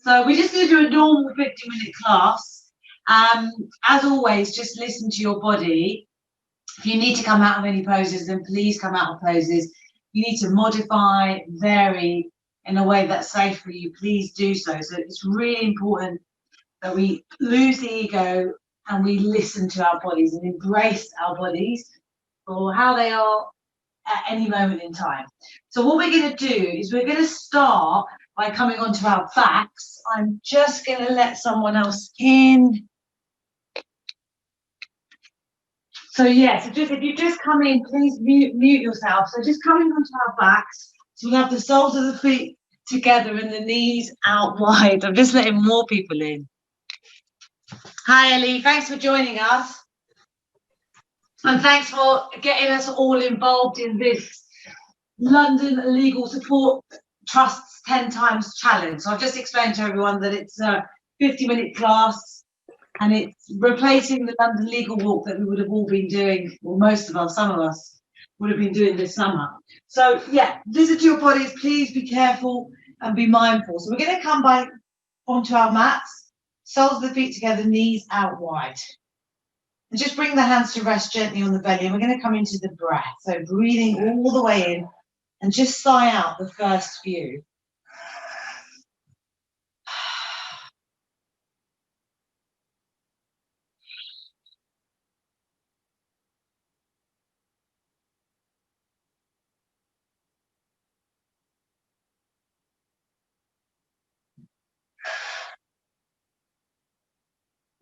So we're just going to do a normal 50-minute class. As always, just listen to your body. If you need to come out of any poses, then please come out of poses. You need to modify, vary in a way that's safe for you. Please do so. So it's really important that we lose the ego and we listen to our bodies and embrace our bodies for how they are at any moment in time. So what we're going to do is we're going to start by coming onto our backs. I'm just going to let someone else in. So yeah, so just if you just come in, please mute yourself. So just coming onto our backs. So we'll have the soles of the feet together and the knees out wide. I'm just letting more people in. Hi Ellie, thanks for joining us. And thanks for getting us all involved in this London Legal Support Trust's 10 times challenge. So I've just explained to everyone that it's a 50-minute class and it's replacing the London Legal Walk that we would have all been doing, or most of us, some of us would have been doing this summer. So yeah, listen to your bodies, please be careful and be mindful. So we're going to come back onto our mats, soles of the feet together, knees out wide. And just bring the hands to rest gently on the belly. And we're going to come into the breath. So breathing all the way in and just sigh out the first few.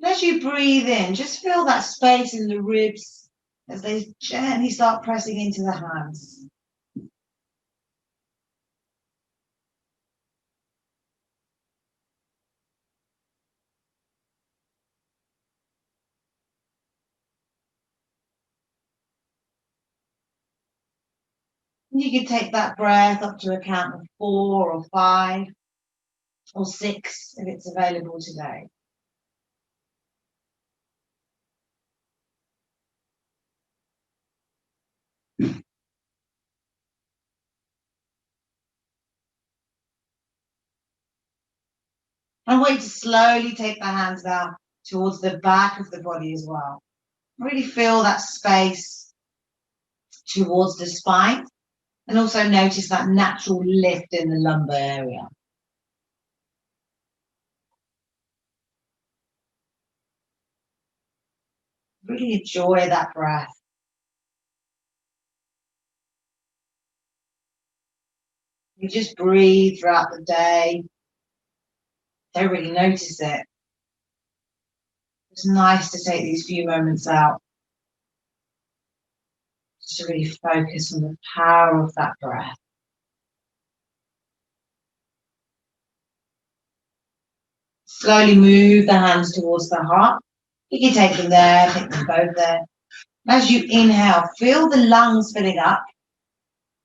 And as you breathe in, just feel that space in the ribs as they gently start pressing into the hands. And you can take that breath up to a count of 4 or 5 or 6 if it's available today. I want you to slowly take the hands down towards the back of the body as well. Really feel that space towards the spine and also notice that natural lift in the lumbar area. Really enjoy that breath. You just breathe throughout the day. Don't really notice it. It's nice to take these few moments out just to really focus on the power of that breath. Slowly move the hands towards the heart. You can take them there, take them both there. As you inhale, feel the lungs filling up.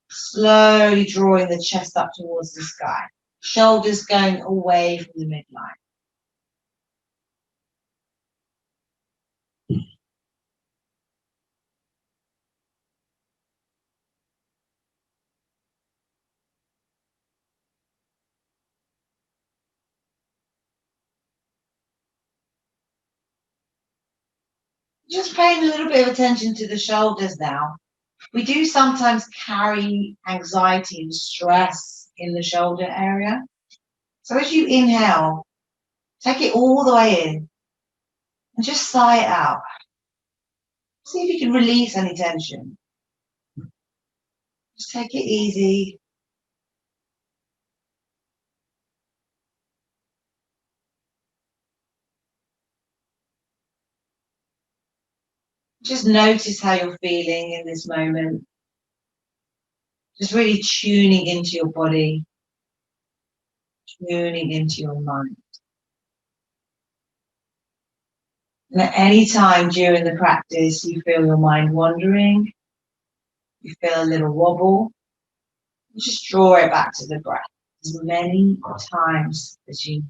Slowly drawing the chest up towards the sky. Shoulders going away from the midline. Just paying a little bit of attention to the shoulders now. We do sometimes carry anxiety and stress in the shoulder area. So as you inhale, take it all the way in and just sigh it out. See if you can release any tension. Just take it easy. Just notice how you're feeling in this moment. Just really tuning into your body, tuning into your mind. And at any time during the practice, you feel your mind wandering, you feel a little wobble, you just draw it back to the breath as many times as you need.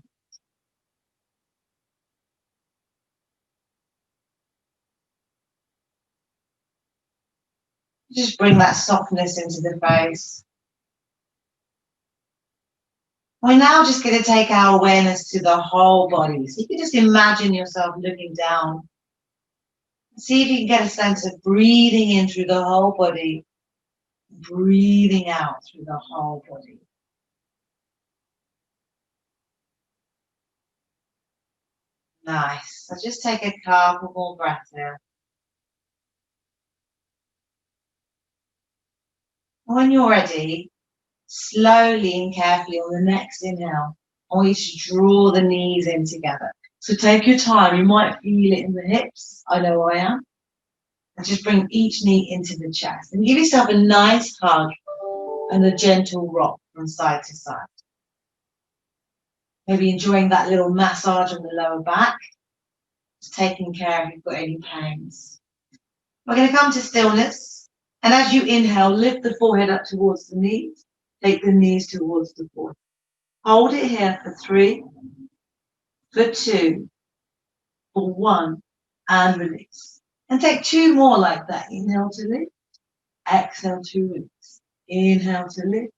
Just bring that softness into the face. We're now just going to take our awareness to the whole body. So you can just imagine yourself looking down. See if you can get a sense of breathing in through the whole body, breathing out through the whole body. Nice. So just take a couple more breaths here. When you're ready, slowly and carefully on the next inhale, I want you to draw the knees in together. So take your time. You might feel it in the hips. I know I am. And just bring each knee into the chest. And give yourself a nice hug and a gentle rock from side to side. Maybe enjoying that little massage on the lower back. Just taking care if you've got any pains. We're going to come to stillness. And as you inhale, lift the forehead up towards the knees. Take the knees towards the forehead. Hold it here for 3, for 2, for 1, and release. And take 2 more like that. Inhale to lift, exhale to release. Inhale to lift,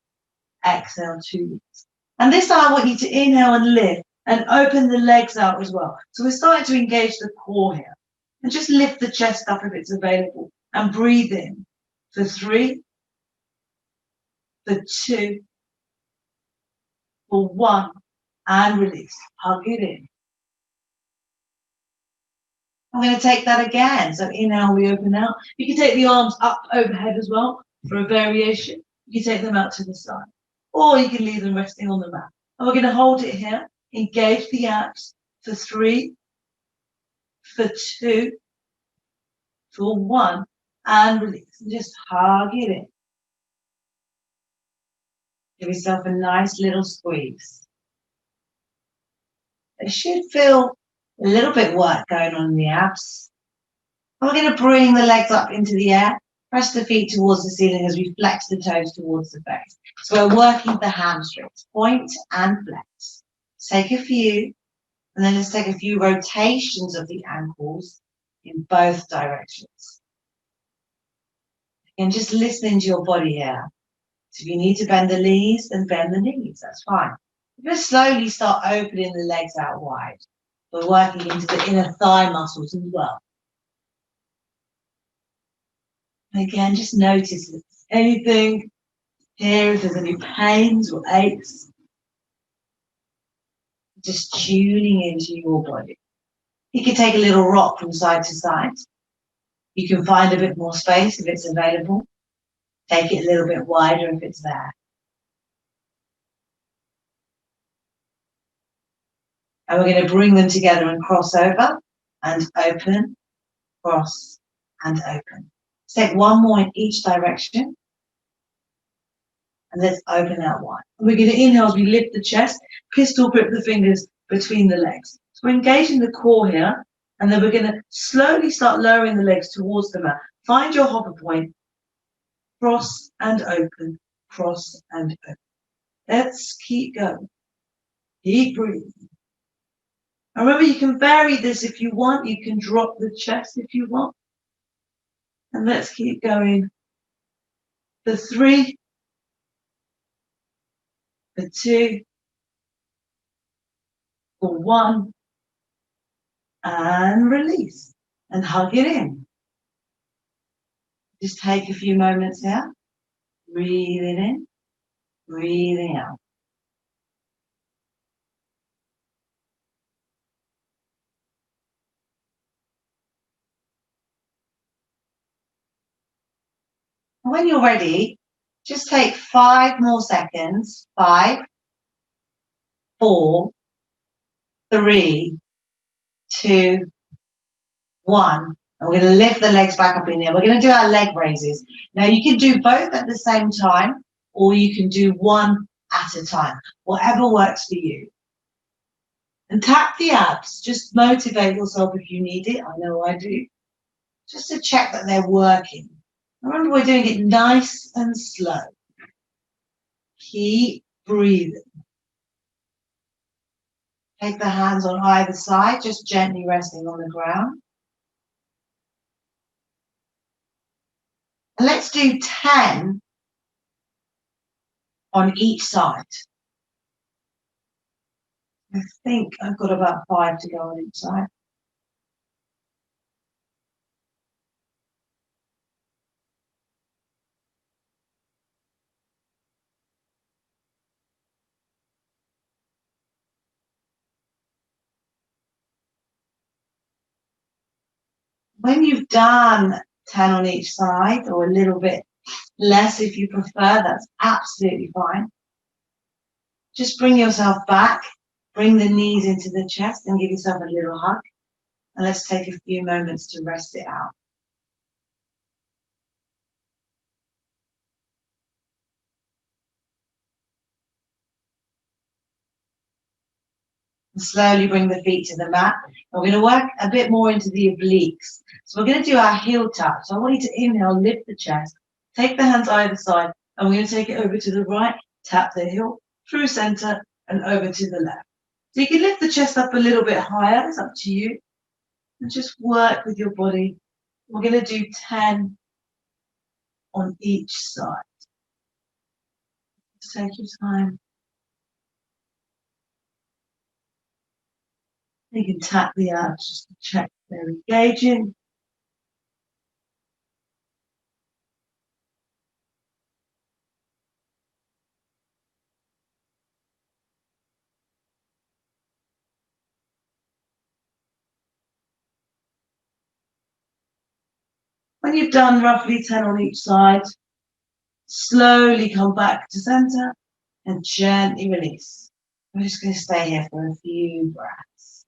exhale to release. And this time I want you to inhale and lift and open the legs out as well. So we're starting to engage the core here. And just lift the chest up if it's available. And breathe in for 3, for 2, for 1, and release. Hug it in. I'm going to take that again. So inhale, we open out. You can take the arms up overhead as well for a variation. You can take them out to the side. Or you can leave them resting on the mat. And we're going to hold it here. Engage the abs for 3, for 2, for 1, and release. And just hug it in. Give yourself a nice little squeeze. It should feel a little bit work going on in the abs. And we're going to bring the legs up into the air. Press the feet towards the ceiling as we flex the toes towards the face. So we're working the hamstrings. Point and flex. Take a few. And then let's take a few rotations of the ankles in both directions. And just listening to your body here. So if you need to bend the knees, then bend the knees. That's fine. We're going to slowly start opening the legs out wide. We're working into the inner thigh muscles as well. Again, just notice if there's anything here, if there's any pains or aches. Just tuning into your body. You can take a little rock from side to side. You can find a bit more space if it's available. Take it a little bit wider if it's there. And we're going to bring them together and cross over and open, cross and open. Let's take one more in each direction. And let's open out wide. And we're going to inhale as we lift the chest, pistol grip the fingers between the legs. So we're engaging the core here, and then we're going to slowly start lowering the legs towards the mat. Find your hover point, cross and open, cross and open. Let's keep going. Keep breathing. And remember, you can vary this if you want. You can drop the chest if you want. And let's keep going. For 3, for 2, for 1, and release. And hug it in. Just take a few moments here. Breathing in, breathing out. When you're ready, just take 5 more seconds. 5, 4, 3, 2, 1. And we're going to lift the legs back up in there. We're going to do our leg raises. Now you can do both at the same time, or you can do one at a time, whatever works for you. And tap the abs. Just motivate yourself if you need it. I know I do. Just to check that they're working. Remember, we're doing it nice and slow. Keep breathing. Take the hands on either side, just gently resting on the ground. And let's do 10 on each side. I think I've got about 5 to go on each side. When you've done 10 on each side, or a little bit less if you prefer, that's absolutely fine. Just bring yourself back, bring the knees into the chest and give yourself a little hug. And let's take a few moments to rest it out. And slowly bring the feet to the mat. We're going to work a bit more into the obliques. So we're going to do our heel tap. So I want you to inhale, lift the chest, take the hands either side, and we're going to take it over to the right, tap the heel, through center, and over to the left. So you can lift the chest up a little bit higher, it's up to you. And just work with your body. We're going to do 10 on each side. Just take your time. You can tap the abs just to check they're engaging. When you've done roughly 10 on each side, slowly come back to center and gently release. I'm just going to stay here for a few breaths.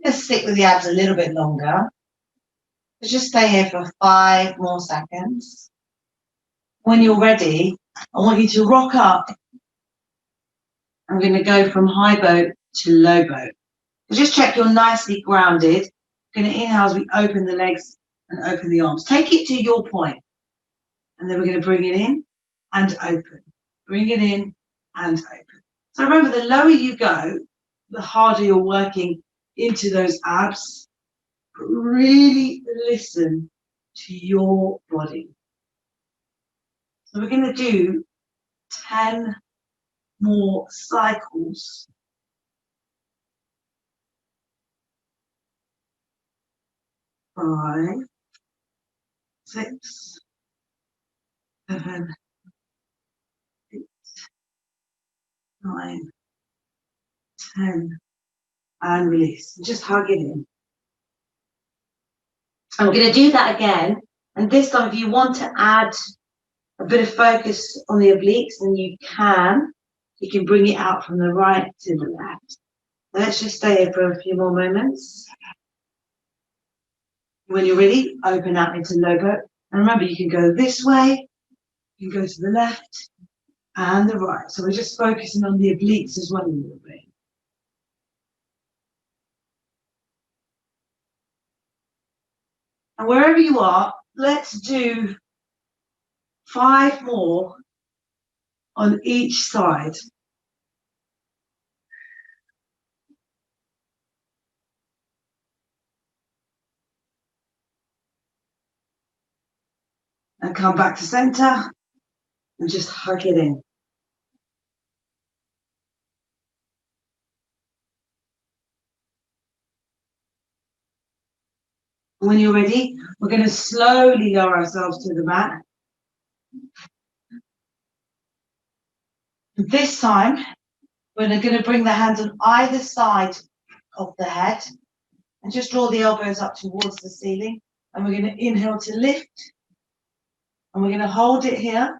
Just stick with the abs a little bit longer. Just stay here for 5 more seconds. When you're ready, I want you to rock up. I'm going to go from high boat to low boat. Just check you're nicely grounded. We're going to inhale as we open the legs and open the arms. Take it to your point. And then we're going to bring it in and open. Bring it in and open. So remember, the lower you go, the harder you're working into those abs. Really listen to your body. So we're going to do 10 more cycles. 5, 6, 7, 8, 9, 10, and release. Just hug it in. And we're going to do that again. And this time, if you want to add a bit of focus on the obliques, then you can. You can bring it out from the right to the left. Let's just stay here for a few more moments. When you're ready, open out into low boat. And remember, you can go this way, you can go to the left and the right. So we're just focusing on the obliques as well a little bit. And wherever you are, let's do 5 more on each side. And come back to center and just hug it in. When you're ready, we're going to slowly lower ourselves to the mat. This time, we're going to bring the hands on either side of the head and just draw the elbows up towards the ceiling. And we're going to inhale to lift. And we're going to hold it here.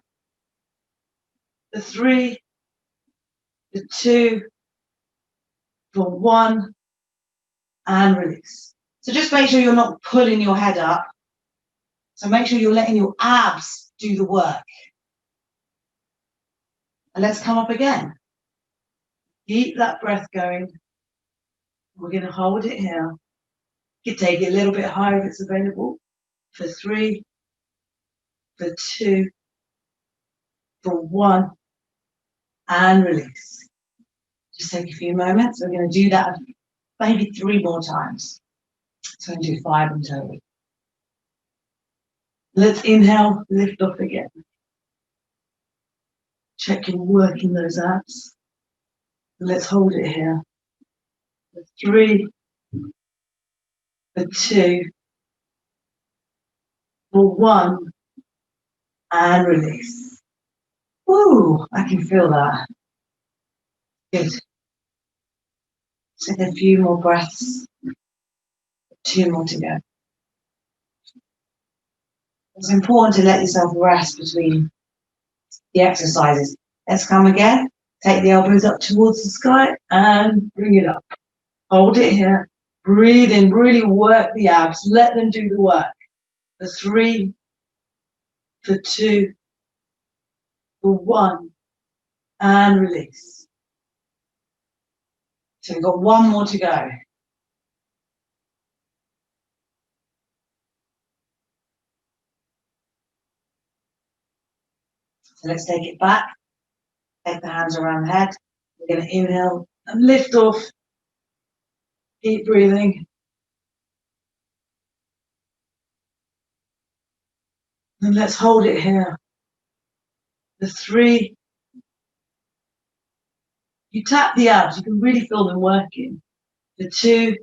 The 3, the 2, the 1, and release. So just make sure you're not pulling your head up. So make sure you're letting your abs do the work. And let's come up again. Keep that breath going. We're going to hold it here. You can take it a little bit higher if it's available. For 3, for 2, for 1, and release. Just take a few moments. We're going to do that maybe 3 more times. So I'm going to do 5 in total. Let's inhale, lift off again. Check you're working those abs. Let's hold it here. For 3, for 2, for 1, and release. Woo, I can feel that. Good. Take a few more breaths. 2 more to go. It's important to let yourself rest between the exercises. Let's come again. Take the elbows up towards the sky and bring it up. Hold it here. Breathe in, really work the abs. Let them do the work. For 3, for 2, for 1, and release. So we've got 1 more to go. So let's take it back. Take the hands around the head. We're going to inhale and lift off. Keep breathing. And let's hold it here. For 3. You tap the abs. You can really feel them working. For 2.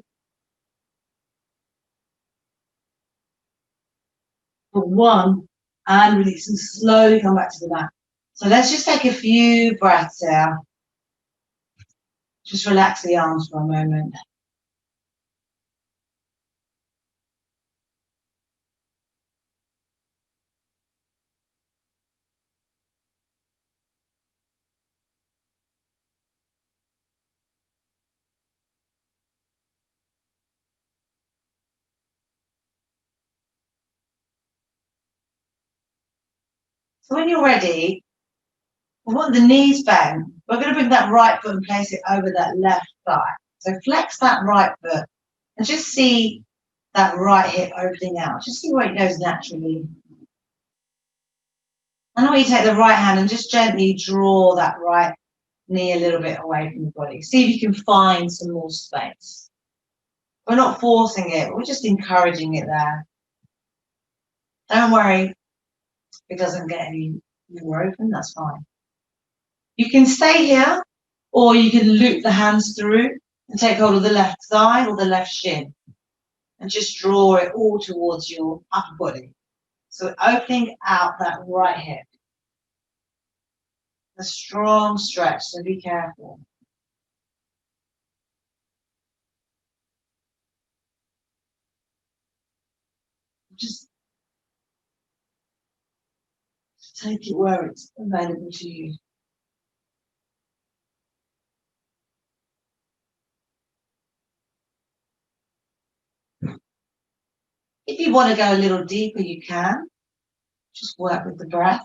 For 1. And release. And slowly come back to the mat. So let's just take a few breaths here. Just relax the arms for a moment. So when you're ready, we want the knees bent. We're going to bring that right foot and place it over that left thigh. So flex that right foot and just see that right hip opening out. Just see where it goes naturally. And then you take the right hand and just gently draw that right knee a little bit away from the body. See if you can find some more space. We're not forcing it, we're just encouraging it there. Don't worry if it doesn't get any more open, that's fine. You can stay here, or you can loop the hands through and take hold of the left thigh or the left shin and just draw it all towards your upper body. So opening out that right hip. A strong stretch, so be careful. Just take it where it's available to you. If you want to go a little deeper, you can. Just work with the breath.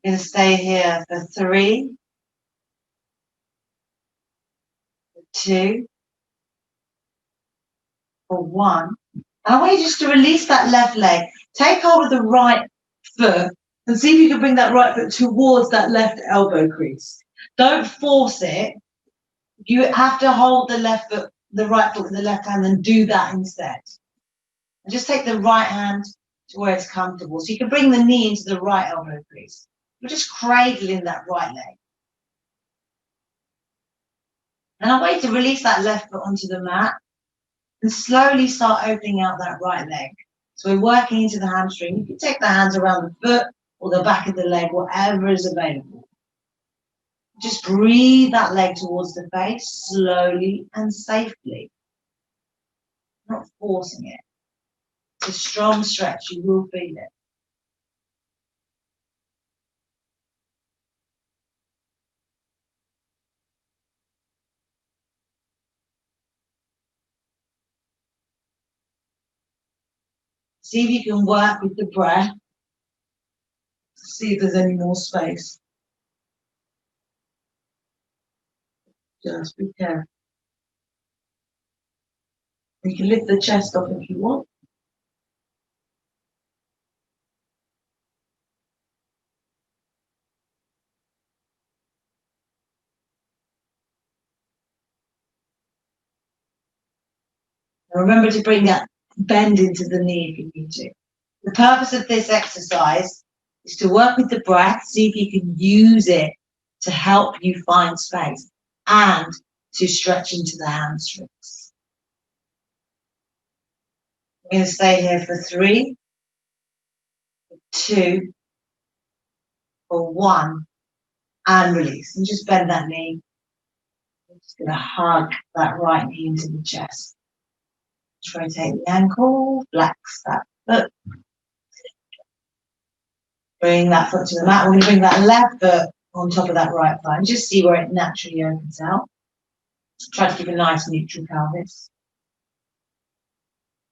You're going to stay here for 3, for 2, for 1. And I want you just to release that left leg. Take hold of the right foot and see if you can bring that right foot towards that left elbow crease. Don't force it. You have to hold the left foot, the right foot with the left hand and do that instead. And just take the right hand to where it's comfortable. So you can bring the knee into the right elbow crease. We're just cradling that right leg. And I want you to release that left foot onto the mat and slowly start opening out that right leg. So we're working into the hamstring. You can take the hands around the foot or the back of the leg, whatever is available. Just breathe that leg towards the face slowly and safely. Not forcing it. It's a strong stretch. You will feel it. See if you can work with the breath. See if there's any more space. Just be careful. You can lift the chest up if you want. And remember to bring that bend into the knee if you need to. The purpose of this exercise is to work with the breath, see if you can use it to help you find space and to stretch into the hamstrings. We're going to stay here for 3, 2, or 1, and release. And just bend that knee. I'm just going to hug that right knee into the chest. Rotate the ankle, flex that foot. Bring that foot to the mat. We're going to bring that left foot on top of that right thigh and just see where it naturally opens out. Try to keep a nice neutral pelvis.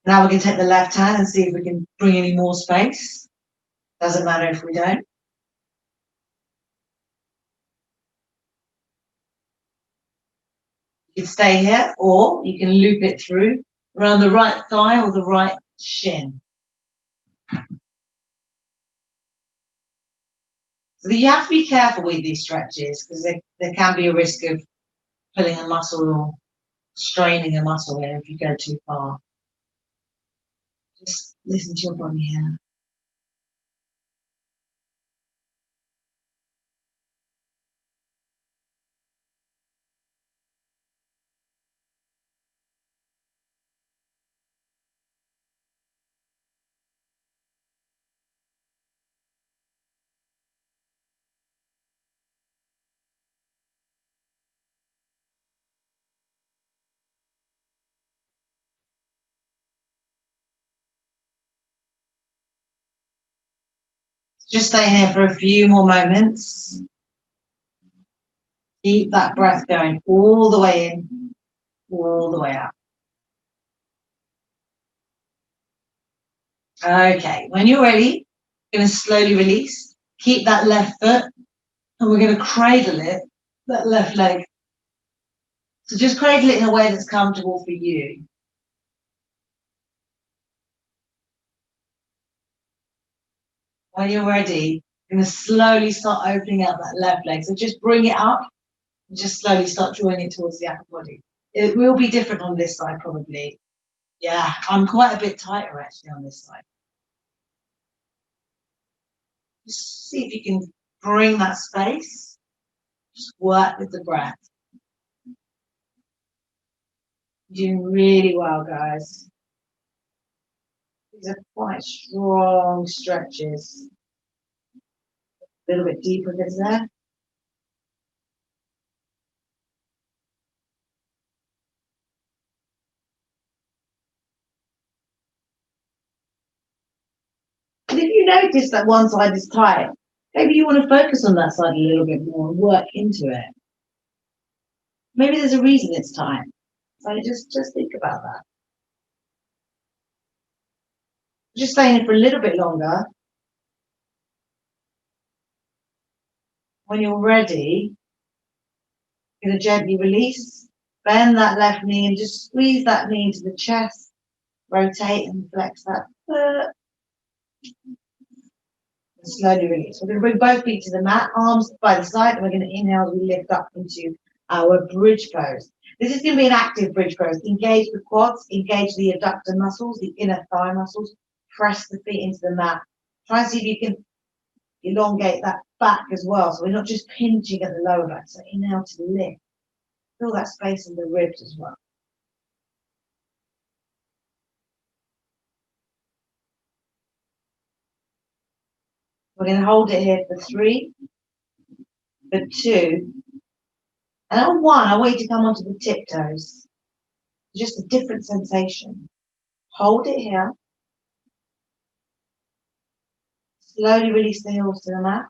Now we're going to take the left hand and see if we can bring any more space. Doesn't matter if we don't. You can stay here, or you can loop it through around the right thigh or the right shin. So you have to be careful with these stretches because there can be a risk of pulling a muscle or straining a muscle here if you go too far. Just listen to your body here. Just stay here for a few more moments. Keep that breath going all the way in, all the way out. Okay, when you're ready, you're going to slowly release. Keep that left foot, and we're going to cradle it, that left leg. So just cradle it in a way that's comfortable for you. When you're ready, you're going to slowly start opening up that left leg. So just bring it up and just slowly start drawing it towards the upper body. It will be different on this side, probably. Yeah, I'm quite a bit tighter actually on this side. Just see if you can bring that space. Just work with the breath. You're doing really well, guys. These are quite strong stretches. A little bit deeper this there. And if you notice that one side is tight, maybe you want to focus on that side a little bit more and work into it. Maybe there's a reason it's tight. So just think about that. Just staying here for a little bit longer. When you're ready, you're going to gently release. Bend that left knee and just squeeze that knee into the chest. Rotate and flex that foot. And slowly release. We're going to bring both feet to the mat, arms by the side, and we're going to inhale as we lift up into our bridge pose. This is going to be an active bridge pose. Engage the quads, engage the adductor muscles, the inner thigh muscles. Press the feet into the mat. Try and see if you can elongate that back as well. So we're not just pinching at the lower back. So inhale to lift. Feel that space in the ribs as well. We're going to hold it here for 3, for 2, and on 1, I want you to come onto the tiptoes. Just a different sensation. Hold it here. Slowly release the heels to the mat.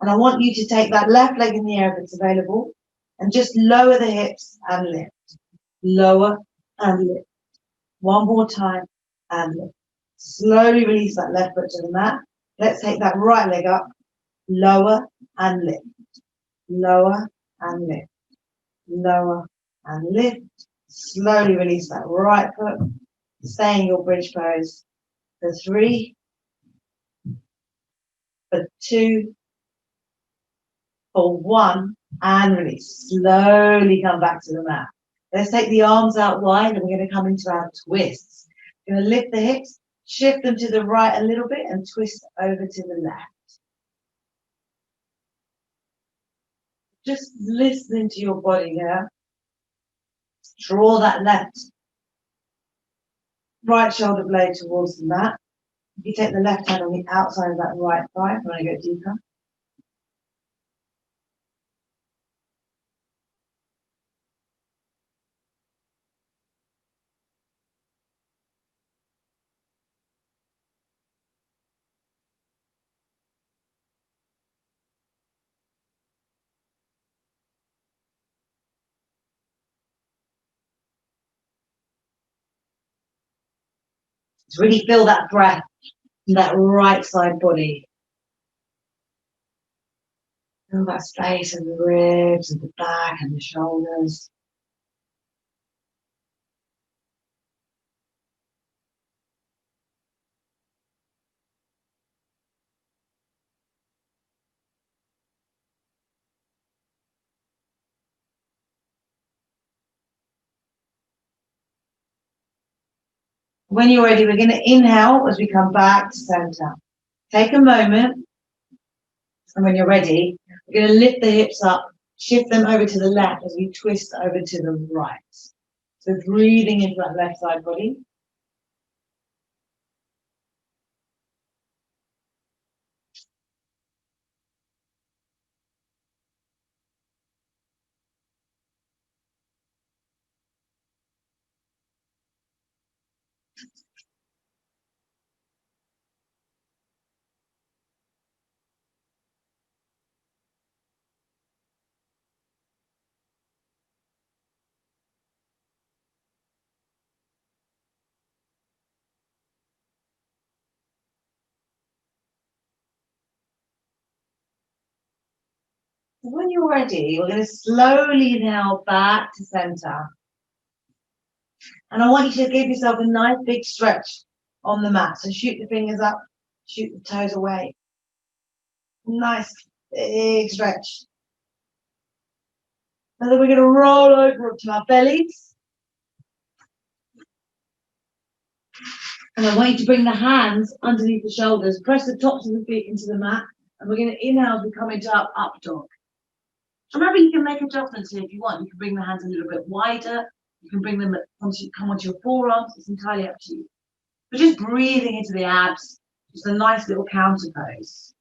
And I want you to take that left leg in the air if it's available and just lower the hips and lift. Lower and lift. One more time and lift. Slowly release that left foot to the mat. Let's take that right leg up. Lower and lift. Lower and lift. Lower and lift. Slowly release that right foot. Stay in your bridge pose for 3, for 2, for 1, and release. Slowly come back to the mat. Let's take the arms out wide and we're going to come into our twists. We're going to lift the hips, shift them to the right a little bit and twist over to the left. Just listening to your body here. Draw that right shoulder blade towards the mat. If you take the left hand on the outside of that right thigh, when I go deeper. Just really feel that breath in that right side body. Feel that space in the ribs and the back and the shoulders. When you're ready, we're going to inhale as we come back to center. Take a moment, and when you're ready, we're going to lift the hips up, shift them over to the left as we twist over to the right. So breathing into that left side body. When you're ready, we're going to slowly now back to center. And I want you to give yourself a nice big stretch on the mat. So shoot the fingers up, shoot the toes away. Nice big stretch. And then we're going to roll over to our bellies. And I want you to bring the hands underneath the shoulders. Press the tops of the feet into the mat. And we're going to inhale as we come into our up dog. Remember, you can make adjustments here if you want. You can bring the hands a little bit wider. You can bring them come onto your forearms. It's entirely up to you. But just breathing into the abs. Just a nice little counter pose.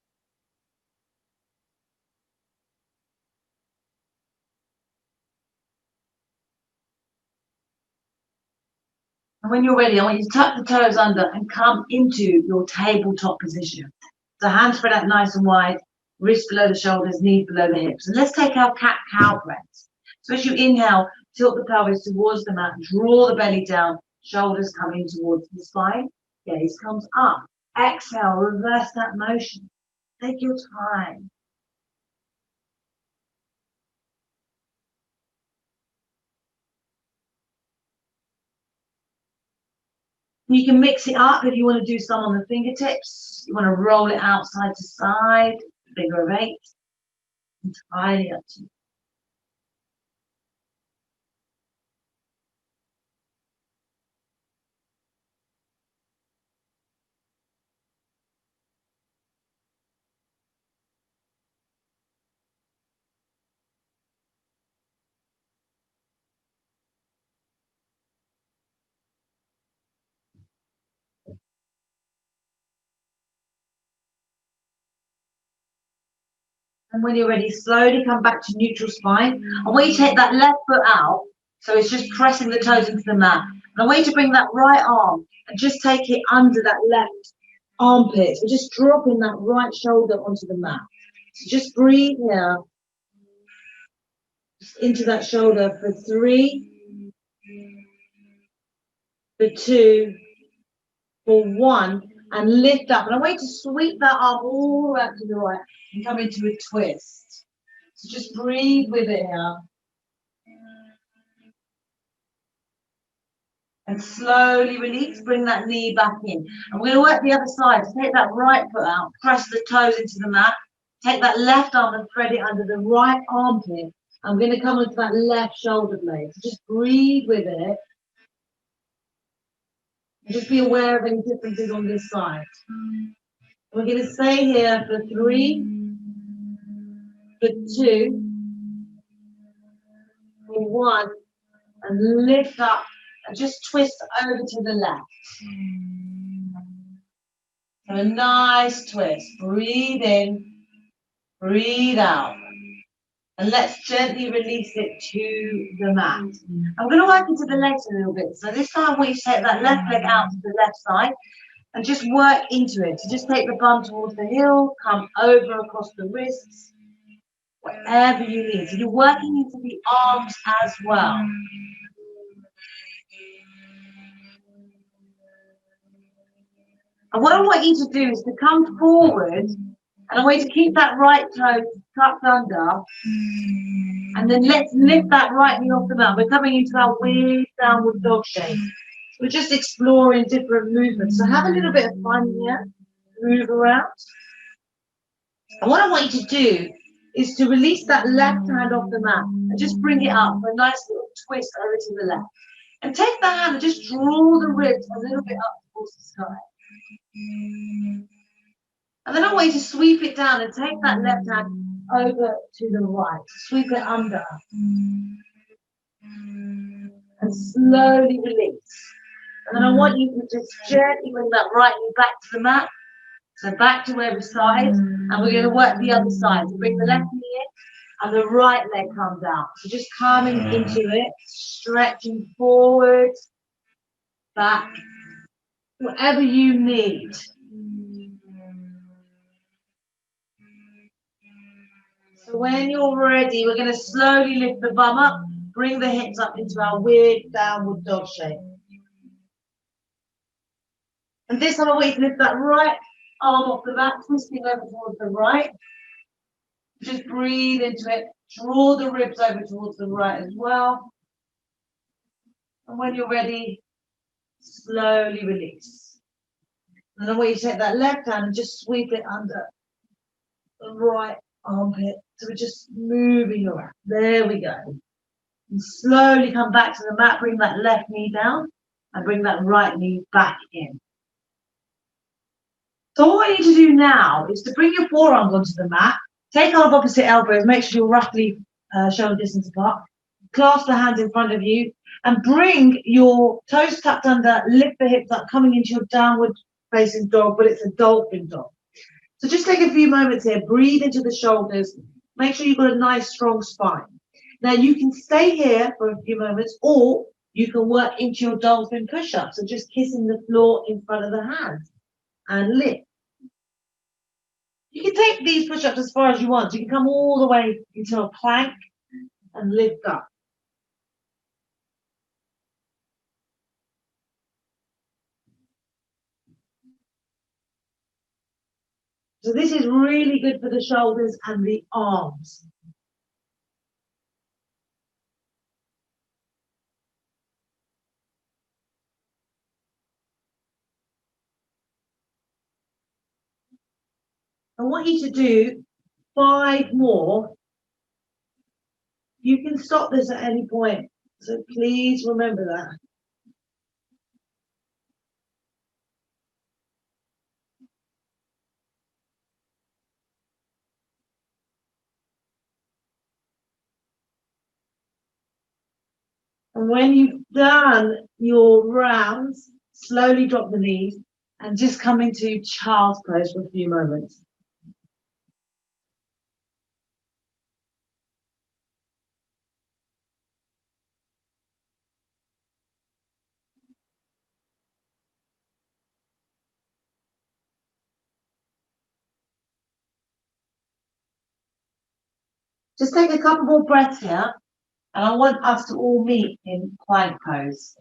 And when you're ready, I want you to tuck the toes under and come into your tabletop position. So hands spread out nice and wide, wrists below the shoulders, knees below the hips. And let's take our cat-cow breaths. So as you inhale, tilt the pelvis towards the mat, draw the belly down, shoulders coming towards the spine, gaze comes up. Exhale, reverse that motion. Take your time. You can mix it up if you want to do some on the fingertips. You want to roll it out side to side, figure of 8. Entirely up to you. And when you're ready, slowly come back to neutral spine. I want you to take that left foot out, so it's just pressing the toes into the mat. And I want you to bring that right arm and just take it under that left armpit. So just dropping that right shoulder onto the mat. So just breathe here. Just into that shoulder for 3, for 2, for 1, and lift up. And I want you to sweep that arm all the way up to the right and come into a twist. So just breathe with it here. And slowly release, bring that knee back in. And we're going to work the other side. So take that right foot out, press the toes into the mat. Take that left arm and thread it under the right armpit. I'm going to come onto that left shoulder blade. So just breathe with it. Just be aware of any differences on this side. We're going to stay here for 3, for 2, for 1, and lift up and just twist over to the left. So a nice twist. Breathe in, breathe out. And let's gently release it to the mat. I'm going to work into the legs a little bit. So this time I want you to take that left leg out to the left side and just work into it. So just take the bum towards the heel, come over across the wrists, whatever you need. So you're working into the arms as well. And what I want you to do is to come forward, and I want you to keep that right toe tucked under, and then let's lift that right knee off the mat. We're coming into our weird downward dog shape. We're just exploring different movements. So have a little bit of fun here, move around. And what I want you to do is to release that left hand off the mat and just bring it up for a nice little twist over to the left. And take that hand and just draw the ribs a little bit up towards the sky. And then I want you to sweep it down and take that left hand over to the right. Sweep it under. And slowly release. And then I want you to just gently bring that right knee back to the mat. So back to every side. And we're going to work the other side. So bring the left knee in and the right leg comes out. So just coming into it, stretching forward, back, whatever you need. So when you're ready, we're going to slowly lift the bum up, bring the hips up into our weird downward dog shape. And this time I want you to lift that right arm off the mat, twisting over towards the right. Just breathe into it, draw the ribs over towards the right as well. And when you're ready, slowly release. And I want you to take that left hand and just sweep it under the right armpit. So we're just moving around. There we go. And slowly come back to the mat, bring that left knee down and bring that right knee back in. So what I want you to do now is to bring your forearms onto the mat, take hold of opposite elbows, make sure you're roughly shoulder distance apart, clasp the hands in front of you and bring your toes tucked under, lift the hips up, coming into your downward facing dog, but it's a dolphin dog. So just take a few moments here, breathe into the shoulders, make sure you've got a nice strong spine. Now you can stay here for a few moments or you can work into your dolphin push-up. So just kissing the floor in front of the hands and lift. You can take these push-ups as far as you want. You can come all the way into a plank and lift up. So this is really good for the shoulders and the arms. I want you to do 5 more. You can stop this at any point. So please remember that. And when you've done your rounds, slowly drop the knees and just come into child's pose for a few moments. Just take a couple more breaths here. And I want us to all meet in plank pose.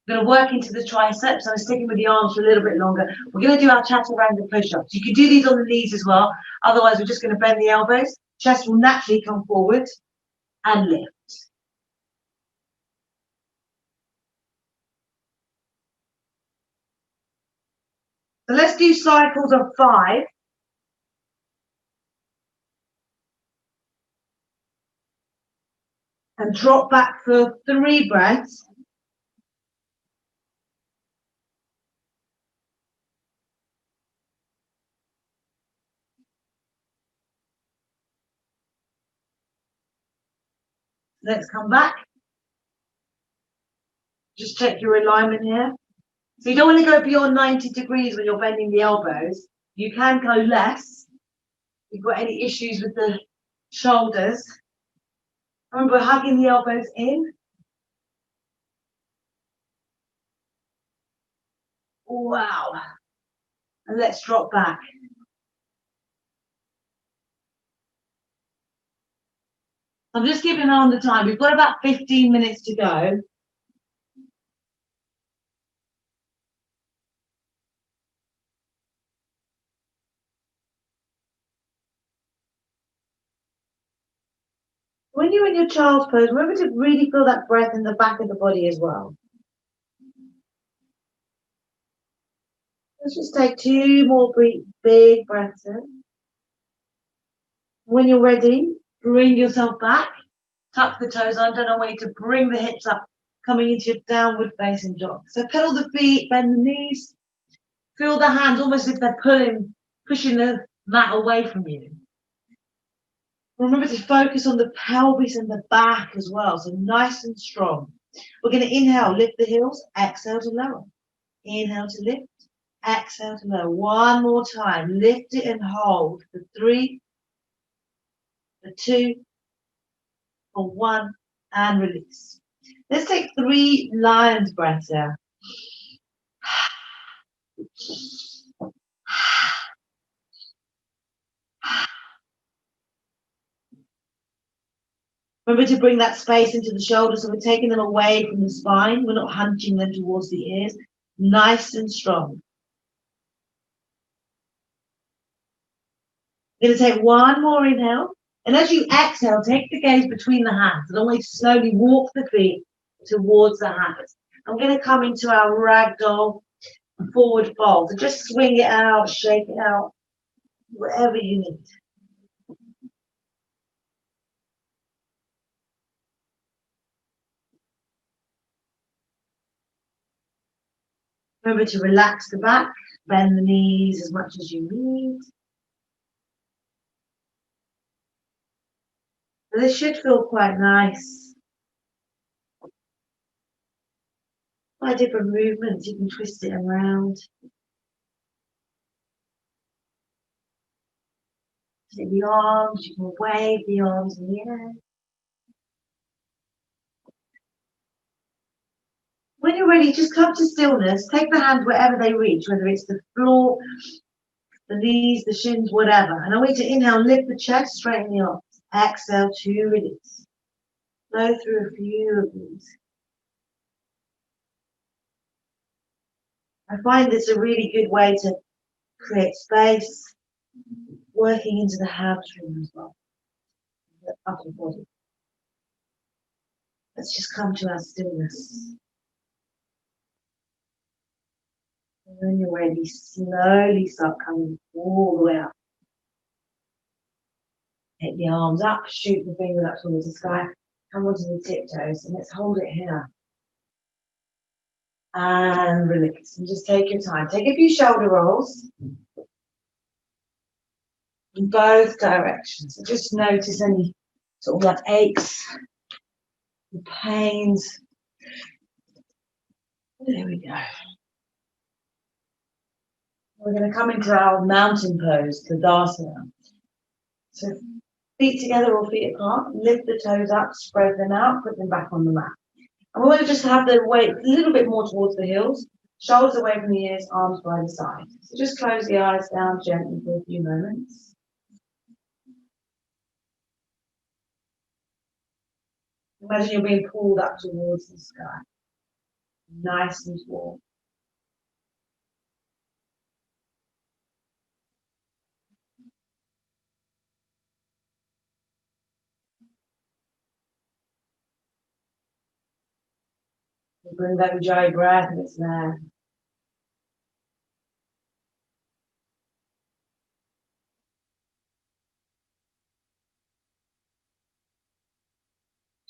We're going to work into the triceps. I'm sticking with the arms for a little bit longer. We're going to do our chaturanga push-ups. You can do these on the knees as well. Otherwise, we're just going to bend the elbows. Chest will naturally come forward and lift. So let's do cycles of 5. And drop back for 3 breaths. Let's come back. Just check your alignment here. So you don't want to go beyond 90 degrees when you're bending the elbows. You can go less. If you've got any issues with the shoulders. Remember, hugging the elbows in. Wow. And let's drop back. I'm just keeping an eye on the time. We've got about 15 minutes to go. When you're in your child's pose, remember to really feel that breath in the back of the body as well. Let's just take 2 more big breaths in. When you're ready, bring yourself back. Tuck the toes under, and I want you to bring the hips up, coming into your downward facing dog. So pedal the feet, bend the knees. Feel the hands almost as if they're pushing the mat away from you. Remember to focus on the pelvis and the back as well, so nice and strong. We're going to inhale, lift the heels, exhale to lower. Inhale to lift, exhale to lower. One more time, lift it and hold for 3, for 2, for 1, and release. Let's take 3 lion's breaths here. Remember to bring that space into the shoulders, so we're taking them away from the spine. We're not hunching them towards the ears. Nice and strong. We're going to take 1 more inhale. And as you exhale, take the gaze between the hands. And I want you to slowly walk the feet towards the hands. I'm going to come into our ragdoll forward fold. So just swing it out, shake it out, whatever you need. Remember to relax the back, bend the knees as much as you need. So this should feel quite nice. By different movements, you can twist it around. Take the arms, you can wave the arms in the air. When you're ready, just come to stillness. Take the hands wherever they reach, whether it's the floor, the knees, the shins, whatever. And I want you to inhale, lift the chest, straighten the arms. Exhale to release. Go through a few of these. I find this a really good way to create space, working into the hamstring as well, the upper body. Let's just come to our stillness. And when you're ready, slowly start coming all the way up. Take the arms up, shoot the fingers up towards the sky, come onto the tiptoes, and let's hold it here. And release. And just take your time. Take a few shoulder rolls in both directions. So just notice any sort of like aches, the pains. There we go. We're going to come into our mountain pose, the Tadasana. So feet together or feet apart, lift the toes up, spread them out, put them back on the mat. And we want to just have the weight a little bit more towards the heels, shoulders away from the ears, arms by the side. So just close the eyes down gently for a few moments. Imagine you're being pulled up towards the sky, nice and tall. Bring that Ujjayi breath and it's there.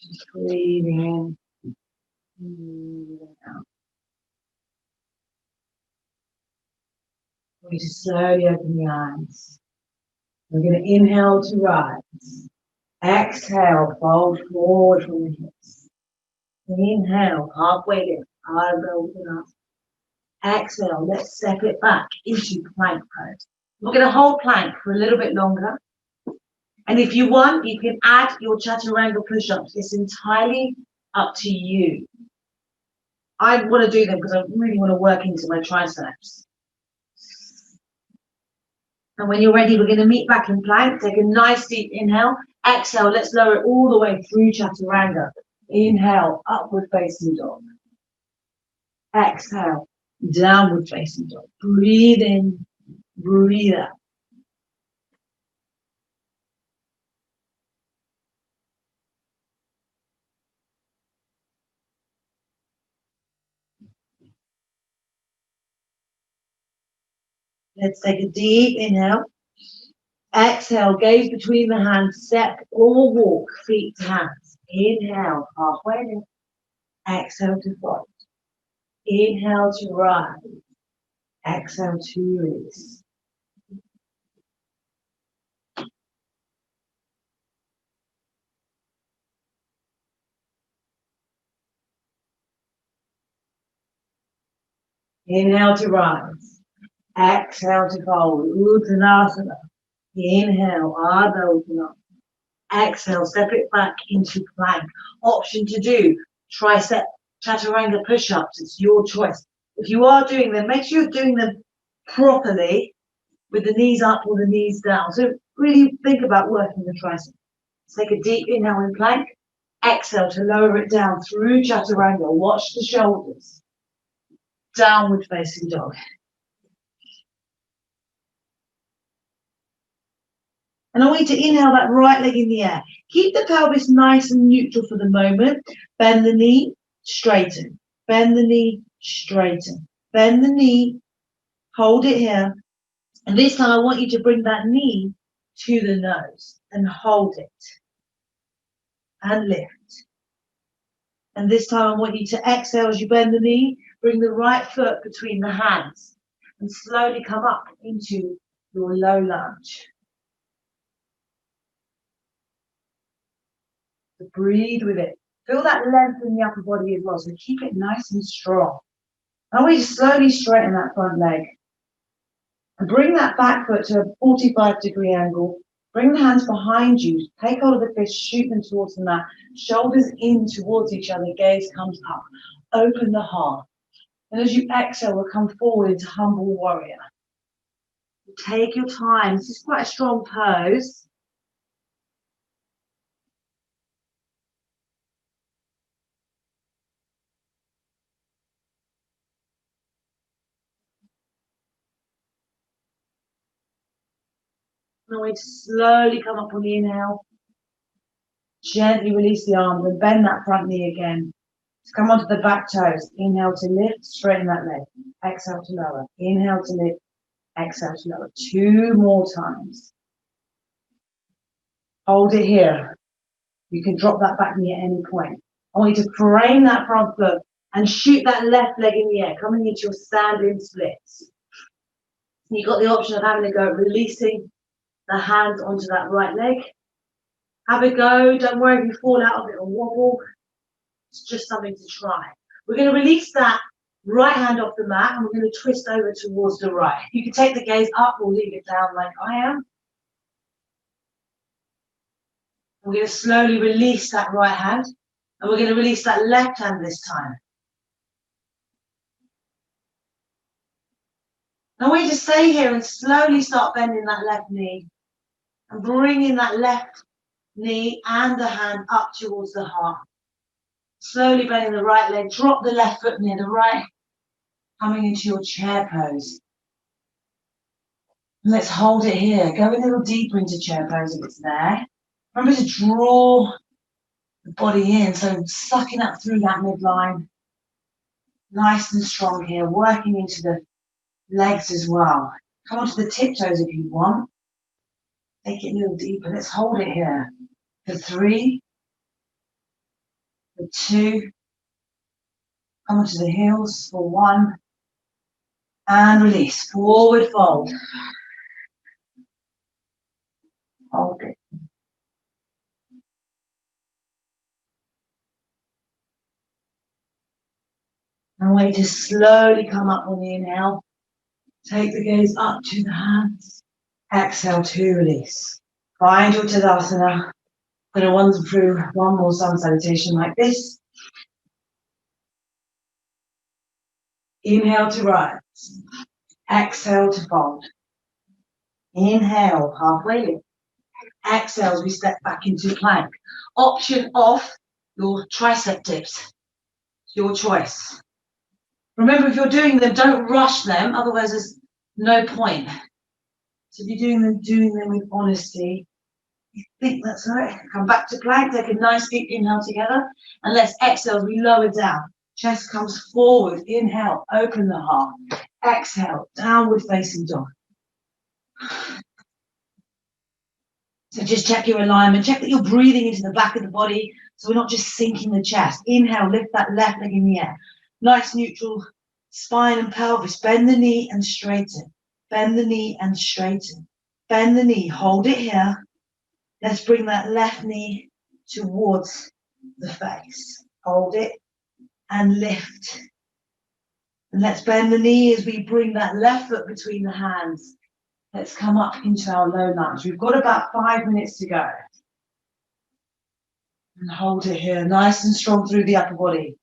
Just breathing in, breathing out. We just slowly open the eyes. We're going to inhale to rise. Exhale, fold forward from the hips. Inhale, halfway lift, eyebrows up. Exhale, let's step it back into plank pose. We're going to hold plank for a little bit longer. And if you want, you can add your chaturanga push-ups. It's entirely up to you. I want to do them because I really want to work into my triceps. And when you're ready, we're going to meet back in plank. Take a nice deep inhale. Exhale, let's lower it all the way through chaturanga. Inhale, upward facing dog. Exhale, downward facing dog. Breathe in, breathe out. Let's take a deep inhale. Exhale, gaze between the hands, step or walk, feet to hands. Inhale, halfway lift. Exhale to fold. Inhale to rise. Exhale to release. Inhale to rise. Exhale to fold. Uttanasana. Inhale, Ardha Uttanasana. Exhale, step it back into plank. Option to do tricep chaturanga push-ups. It's your choice. If you are doing them, make sure you're doing them properly with the knees up or the knees down. So really think about working the tricep. Take a deep inhale in plank. Exhale to lower it down through chaturanga. Watch the shoulders. Downward facing dog. And I want you to inhale that right leg in the air. Keep the pelvis nice and neutral for the moment. Bend the knee, straighten. Bend the knee, straighten. Bend the knee, hold it here. And this time I want you to bring that knee to the nose and hold it. And lift. And this time I want you to exhale as you bend the knee. Bring the right foot between the hands. And slowly come up into your low lunge. So breathe with it. Feel that length in the upper body as well. So keep it nice and strong. Now we just slowly straighten that front leg. And bring that back foot to a 45-degree angle. Bring the hands behind you. Take hold of the fist, shoot them towards the mat. Shoulders in towards each other. Gaze comes up. Open the heart. And as you exhale, we'll come forward into humble warrior. Take your time. This is quite a strong pose. Now we slowly come up on the inhale. Gently release the arms and bend that front knee again. So come onto the back toes. Inhale to lift, straighten that leg. Exhale to lower. Inhale to lift, exhale to lower. 2 more times. Hold it here. You can drop that back knee at any point. I want you to frame that front foot and shoot that left leg in the air, coming into your standing splits. You've got the option of having a go at releasing the hands onto that right leg. Have a go. Don't worry if you fall out of it or wobble. It's just something to try. We're going to release that right hand off the mat and we're going to twist over towards the right. You can take the gaze up or leave it down like I am. We're going to slowly release that right hand and we're going to release that left hand this time. Now I want you to stay here and slowly start bending that left knee and bringing that left knee and the hand up towards the heart. Slowly bending the right leg, drop the left foot near the right, coming into your chair pose. Let's hold it here. Go a little deeper into chair pose if it's there. Remember to draw the body in, so sucking up through that midline. Nice and strong here, working into the legs as well. Come onto the tiptoes if you want. Take it a little deeper. Let's hold it here for 3, for 2, come onto the heels for 1, and release, forward fold. Hold it. And wait to slowly come up on the inhale. Take the gaze up to the hands. Exhale to release. Find your Tadasana. I'm going to run through one more sun salutation like this. Inhale to rise. Exhale to fold. Inhale, halfway lift. Exhale as we step back into plank. Option off your tricep dips. Your choice. Remember, if you're doing them, don't rush them, otherwise there's no point. So if you're doing them with honesty, you think that's right. Come back to plank, take a nice deep inhale together, and let's exhale as we lower down. Chest comes forward, inhale, open the heart. Exhale, downward facing dog. So just check your alignment, check that you're breathing into the back of the body, so we're not just sinking the chest. Inhale, lift that left leg in the air. Nice neutral spine and pelvis. Bend the knee and straighten. Bend the knee and straighten. Bend the knee, hold it here. Let's bring that left knee towards the face. Hold it and lift. And let's bend the knee as we bring that left foot between the hands. Let's come up into our low lunge. We've got about 5 minutes to go. And hold it here, nice and strong through the upper body.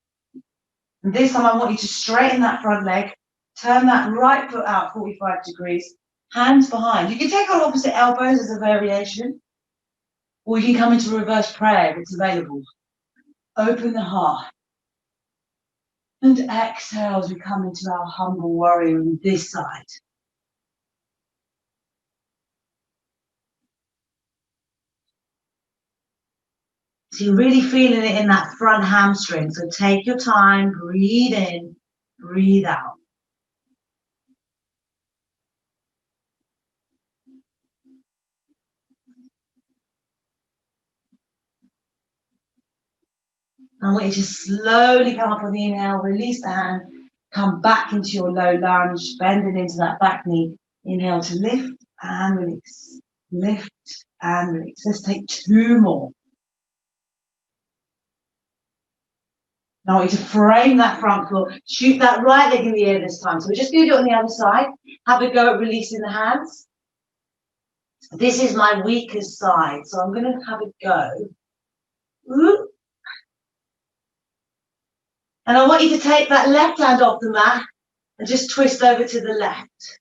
And this time I want you to straighten that front leg, turn that right foot out 45 degrees, hands behind. You can take on opposite elbows as a variation, or you can come into reverse prayer if it's available. Open the heart. And exhale as we come into our humble warrior on this side. So you're really feeling it in that front hamstring. So take your time, breathe in, breathe out. I want you to slowly come up on the inhale, release the hand, come back into your low lunge, bending into that back knee. Inhale to lift and release. Lift and release. Let's take 2 more. Now I want you to frame that front foot, shoot that right leg in the air this time. So we're just going to do it on the other side. Have a go at releasing the hands. This is my weakest side, so I'm going to have a go. Ooh. And I want you to take that left hand off the mat and just twist over to the left.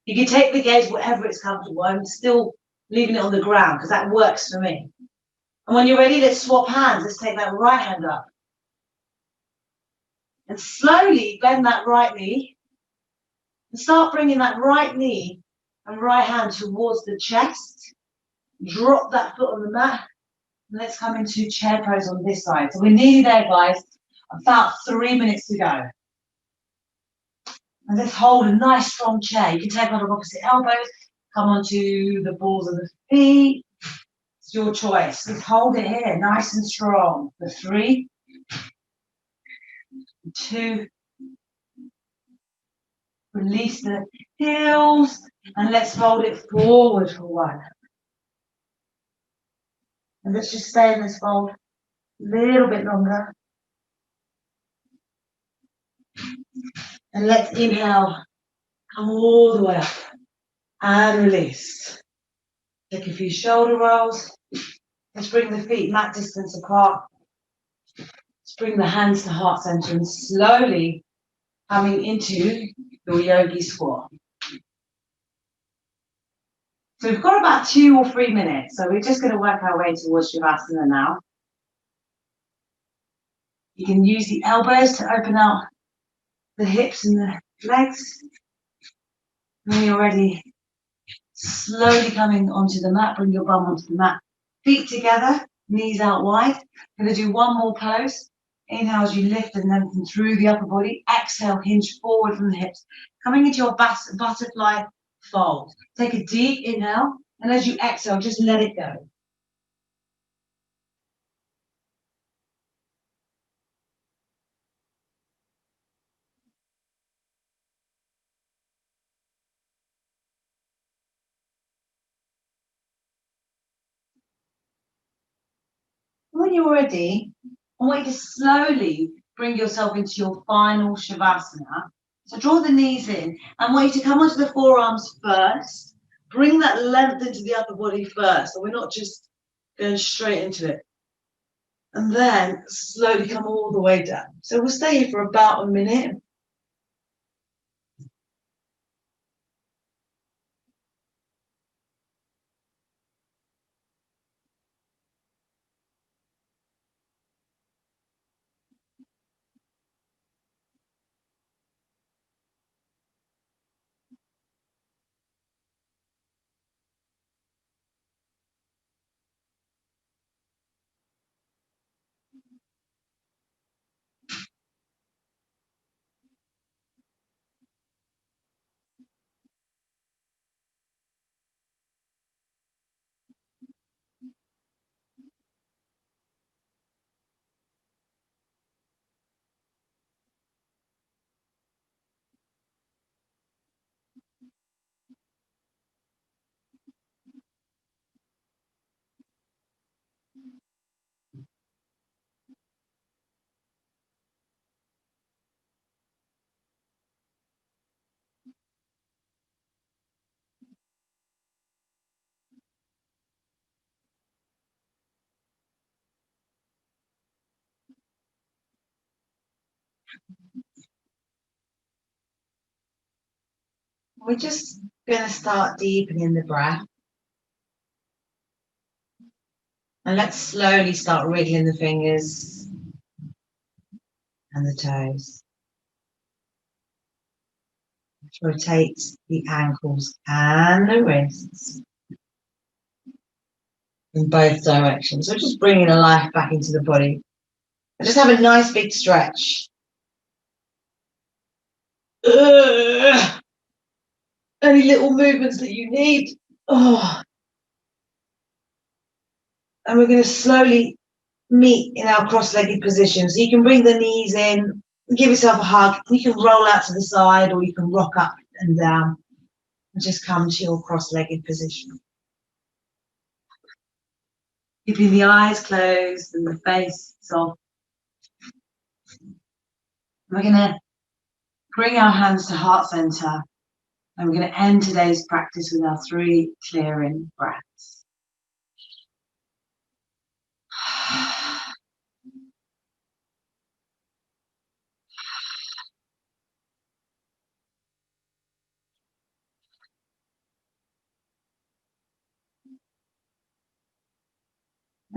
You can take the gaze wherever it's comfortable. I'm still leaving it on the ground because that works for me. And when you're ready, let's swap hands. Let's take that right hand up. And slowly bend that right knee. And start bringing that right knee and right hand towards the chest. Drop that foot on the mat. And let's come into chair pose on this side. So we're nearly there, guys. About 3 minutes to go. And let's hold a nice strong chair. You can take on opposite elbows. Come onto the balls of the feet. It's your choice. Let's hold it here, nice and strong. For 3, 2. Release the heels. And let's fold it forward for 1. And let's just stay in this fold a little bit longer. And let's inhale. Come all the way up. And release. Take a few shoulder rolls. Let's bring the feet mat distance apart. Let's bring the hands to heart center and slowly coming into your yogi squat. So we've got about 2 or 3 minutes. So we're just going to work our way towards Shavasana now. You can use the elbows to open out the hips and the legs. When you're ready, slowly coming onto the mat, bring your bum onto the mat. Feet together, knees out wide. Going to do one more pose. Inhale as you lift and lengthen through the upper body. Exhale, hinge forward from the hips. Coming into your butterfly fold. Take a deep inhale, and as you exhale, just let it go. you're ready, I want you to slowly bring yourself into your final Shavasana. So draw the knees in. I want you to come onto the forearms first. Bring that length into the upper body first. So we're not just going straight into it. And then slowly come all the way down. So we'll stay here for about a minute. We're just going to start deepening the breath. And let's slowly start wriggling the fingers and the toes. Rotate the ankles and the wrists in both directions. So just bringing the life back into the body. And just have a nice big stretch. Any little movements that you need. Oh. And we're going to slowly meet in our cross-legged position. So you can bring the knees in, give yourself a hug. You can roll out to the side or you can rock up and down and just come to your cross-legged position. Keeping the eyes closed and the face soft. We're going to bring our hands to heart center and we're going to end today's practice with our 3 clearing breaths.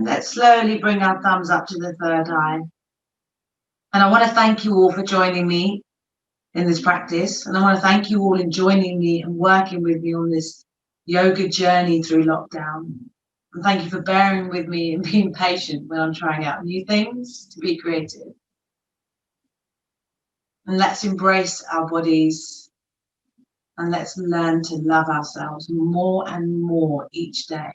Let's slowly bring our thumbs up to the third eye. And I want to thank you all for joining me in this practice. And I want to thank you all in joining me and working with me on this yoga journey through lockdown. And thank you for bearing with me and being patient when I'm trying out new things to be creative. And let's embrace our bodies and let's learn to love ourselves more and more each day.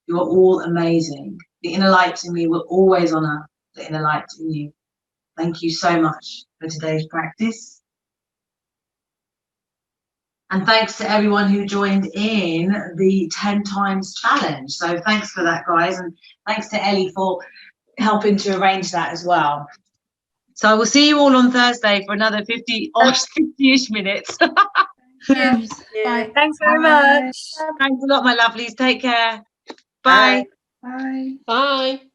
You are all amazing. The inner light in me will always honor the inner light in you. Thank you so much for today's practice. And thanks to everyone who joined in the 10 times challenge. So thanks for that, guys. And thanks to Ellie for helping to arrange that as well. So I will see you all on Thursday for another 50-ish minutes. Yes. Bye. Thanks very much. Thanks a lot, my lovelies. Take care. Bye. Bye. Bye.